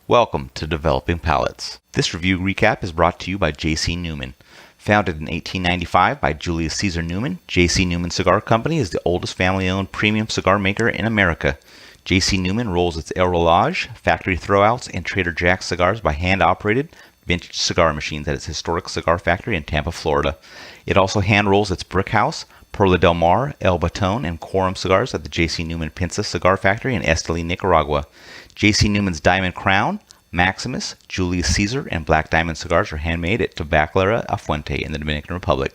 Welcome to Developing Palates. This review recap is brought to you by J.C. Newman. Founded in 1895 by Julius Caesar Newman, J.C. Newman Cigar Company is the oldest family-owned premium cigar maker in America. J.C. Newman rolls its El Rolage, factory throwouts, and Trader Jack's cigars by hand-operated vintage cigar machines at its historic cigar factory in Tampa, Florida. It also hand-rolls its Brick House, Perla del Mar, El Baton, and Quorum cigars at the J.C. Newman Pinza Cigar Factory in Esteli, Nicaragua. J.C. Newman's Diamond Crown, Maximus, Julius Caesar, and Black Diamond cigars are handmade at Tabacalera A Fuente in the Dominican Republic.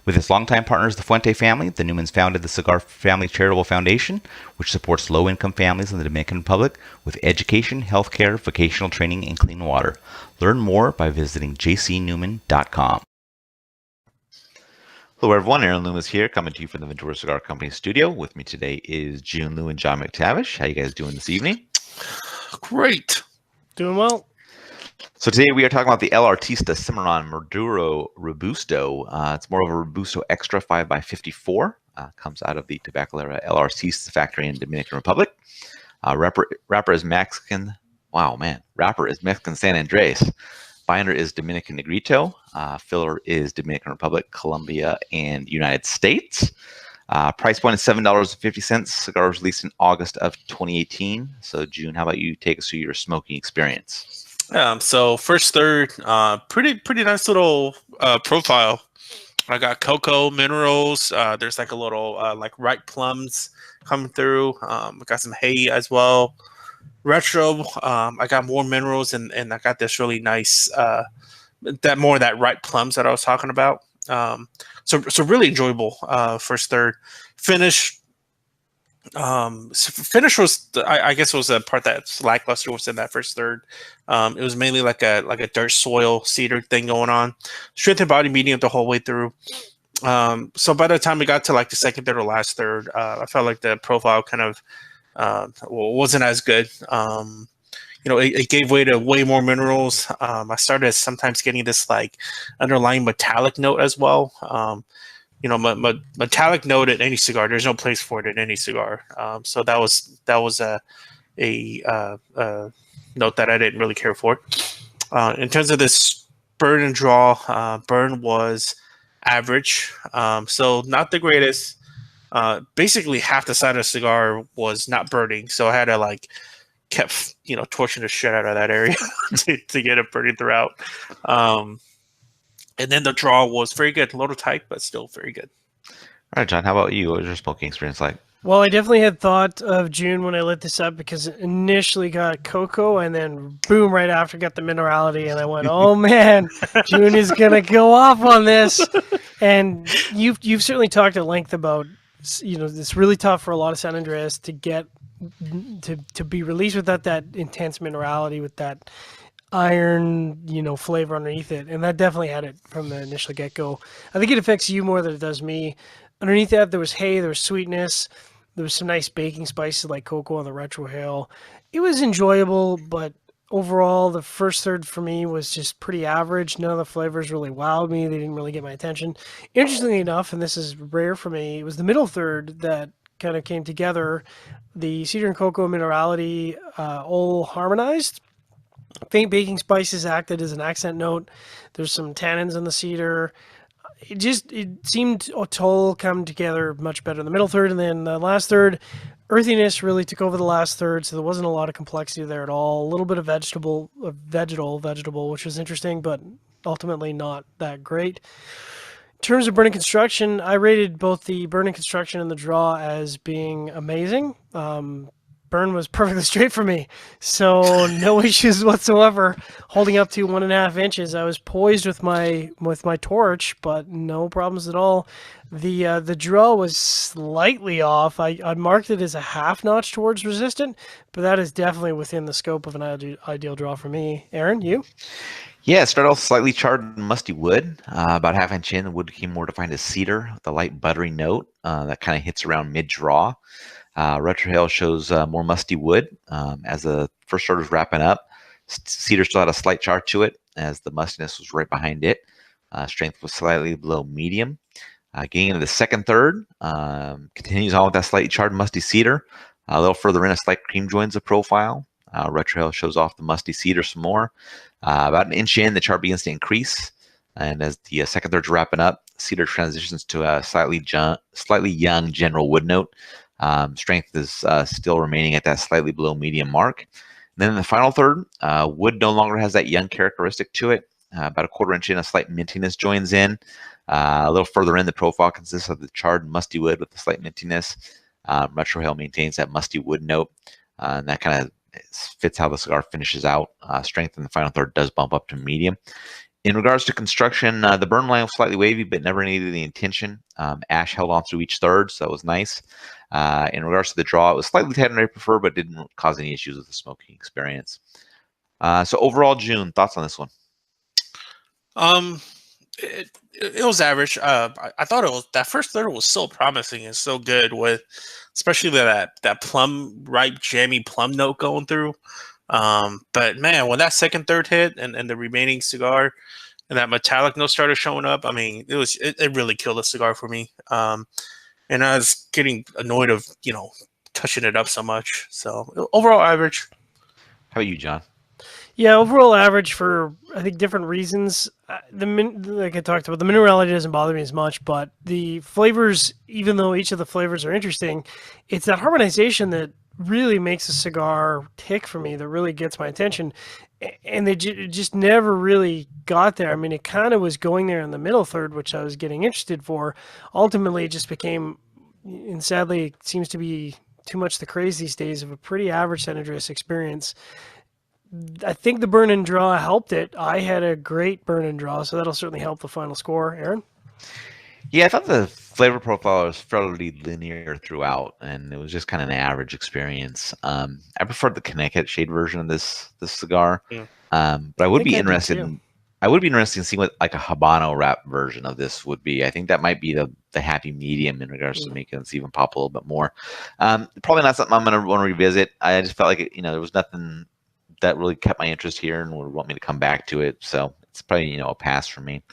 With its longtime partners, the Fuente family, the Newmans founded the Cigar Family Charitable Foundation, which supports low-income families in the Dominican Republic with education, healthcare, vocational training, and clean water. Learn more by visiting jcnewman.com. Hello everyone, Aaron Loomis here, coming to you from the Ventura Cigar Company studio. With me today is Jiunn Liu and John McTavish. How you guys doing this evening? Great. Doing well. So today we are talking about the El Artista Cimarron Maduro Robusto. It's more of a Robusto Extra 5x54. Comes out of the Tabacalera El Artista factory in Dominican Republic. Wrapper is Mexican. Wow, man. Wrapper is Mexican San Andres. Binder is Dominican Negrito. Filler is Dominican Republic, Colombia, and United States. Price point is $7.50. Cigar was released in August of 2018. So, June, how about you take us through your smoking experience? So first third, pretty nice little profile. I got cocoa minerals. There's like a little like ripe plums coming through. I got some hay as well. Retro. I got more minerals and I got this really nice that ripe plums that I was talking about. So really enjoyable first third. Finish was I guess was a part that lackluster was in that first third. It was mainly like a dirt soil cedar thing going on. Strength and body medium the whole way through. So by the time we got to like the second third or last third, I felt like the profile kind of wasn't as good. It gave way to way more minerals. I started sometimes getting this like underlying metallic note as well. Metallic note in any cigar, there's no place for it in any cigar. So that was a note that I didn't really care for. In terms of this burn and draw, burn was average. So not the greatest. Basically half the side of the cigar was not burning. So I had to kept torching the shit out of that area to get it burning throughout. And then the draw was very good, a little tight, but still very good. All right, John, how about you? What was your smoking experience like? Well, I definitely had thought of June when I lit this up because it initially got cocoa and then boom, right after got the minerality. And I went, oh man, June is going to go off on this. And you've certainly talked at length about, it's really tough for a lot of San Andreas to get to be released without that intense minerality, with that iron, flavor underneath it. And that definitely had it from the initial get-go. I think it affects you more than it does me. Underneath that, there was hay, there was sweetness, there was some nice baking spices like cocoa and the retrohale. It was enjoyable, but overall, the first third for me was just pretty average. None of the flavors really wowed me. They didn't really get my attention. Interestingly enough, and this is rare for me, it was the middle third that kind of came together. The cedar and cocoa minerality all harmonized. Faint baking spices acted as an accent note. There's some tannins in the cedar. It seemed to all come together much better in the middle third. And then the last third, earthiness really took over the last third, so there wasn't a lot of complexity there at all. A little bit of vegetable, which was interesting, but ultimately not that great. In terms of burning construction, I rated both the burning construction and the draw as being amazing. Burn was perfectly straight for me, so no issues whatsoever. Holding up to 1.5 inches, I was poised with my torch, but no problems at all. The draw was slightly off. I marked it as a half notch towards resistant, but that is definitely within the scope of an ideal draw for me. Aaron, you? Yeah, it started off slightly charred and musty wood. About half inch in, the wood became more defined as cedar with a light buttery note that kind of hits around mid-draw. Retrohale shows more musty wood. As the first third was wrapping up, cedar still had a slight char to it as the mustiness was right behind it. Strength was slightly below medium. Getting into the second third, continues on with that slightly charred musty cedar. A little further in, a slight cream joins the profile. Retrohale shows off the musty cedar some more. About an inch in, the char begins to increase. And as the second third's wrapping up, cedar transitions to a slightly young general wood note. Strength is still remaining at that slightly below medium mark. And then in the final third, wood no longer has that young characteristic to it. About a quarter inch in, a slight mintiness joins in. A little further in, the profile consists of the charred musty wood with a slight mintiness. Retrohale maintains that musty wood note, and that kind of fits how the cigar finishes out. Strength in the final third does bump up to medium. In regards to construction, the burn line was slightly wavy, but never needed any intention. Ash held on through each third, so it was nice. In regards to the draw, it was slightly tighter than I prefer, but didn't cause any issues with the smoking experience. So overall, Jiunn, thoughts on this one? It was average. I thought it was that first third was so promising and so good, with especially that plum, ripe, jammy plum note going through. But man, when that second third hit and the remaining cigar and that metallic note started showing up, I mean, it really killed the cigar for me. And I was getting annoyed of touching it up so much. So overall average. How about you, John? Yeah, overall average for, I think, different reasons. Like I talked about, the minerality doesn't bother me as much, but the flavors, even though each of the flavors are interesting, it's that harmonization that really makes a cigar tick for me, that really gets my attention. And they just never really got there. I mean, it kind of was going there in the middle third, which I was getting interested for. Ultimately, it just became, and sadly, it seems to be too much the craze these days, of a pretty average San Andreas experience. I think the burn and draw helped it. I had a great burn and draw, so that'll certainly help the final score. Aaron? Yeah, I thought the flavor profile was fairly linear throughout, and it was just kind of an average experience. I preferred the Connecticut shade version of this cigar, but I would be interested in seeing what like a Habano wrap version of this would be. I think that might be the happy medium in regards to making this even pop a little bit more. Probably not something I'm going to want to revisit. I just felt like there was nothing that really kept my interest here and would want me to come back to it. So it's probably, a pass for me.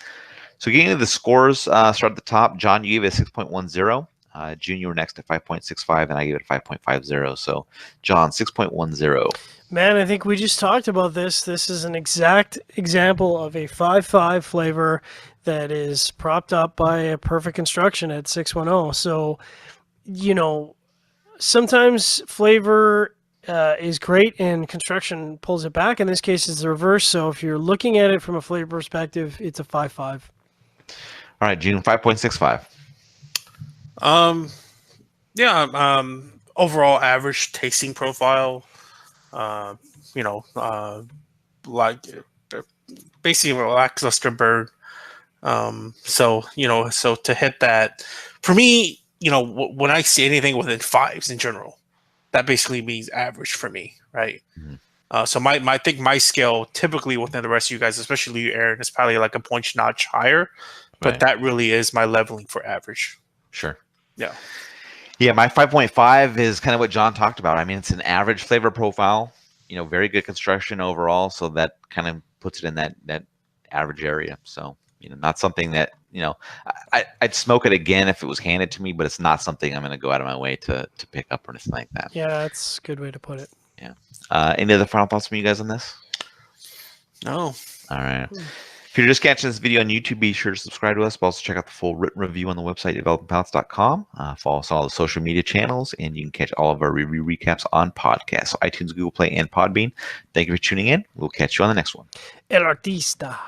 So getting into the scores, start at the top. John, you gave it a 6.10. Jiunn, you were next at 5.65, and I gave it a 5.50. So John, 6.10. Man, I think we just talked about this. This is an exact example of a 5.5 flavor that is propped up by a perfect construction at 6.10. So, sometimes flavor is great and construction pulls it back. In this case, it's the reverse. So if you're looking at it from a flavor perspective, it's a 5.5. All right, Jiunn, 5.65. Overall average tasting profile. Like basically a lackluster burn. So to hit that, for me, when I see anything within fives in general, that basically means average for me, right? Mm-hmm. So I think my scale typically within the rest of you guys, especially you, Aaron, is probably like a point notch higher, but that really is my leveling for average. Sure. Yeah. Yeah, my 5.5 is kind of what John talked about. I mean, it's an average flavor profile, very good construction overall, so that kind of puts it in that average area. So, not something that, I'd smoke it again if it was handed to me, but it's not something I'm going to go out of my way to pick up or anything like that. Yeah, that's a good way to put it. Yeah. Any other final thoughts from you guys on this? No. All right. If you're just catching this video on YouTube, be sure to subscribe to us, but also check out the full written review on the website, developingpalates.com. Follow us on all the social media channels, and you can catch all of our review recaps on podcasts, so iTunes, Google Play, and Podbean. Thank you for tuning in. We'll catch you on the next one. El Artista.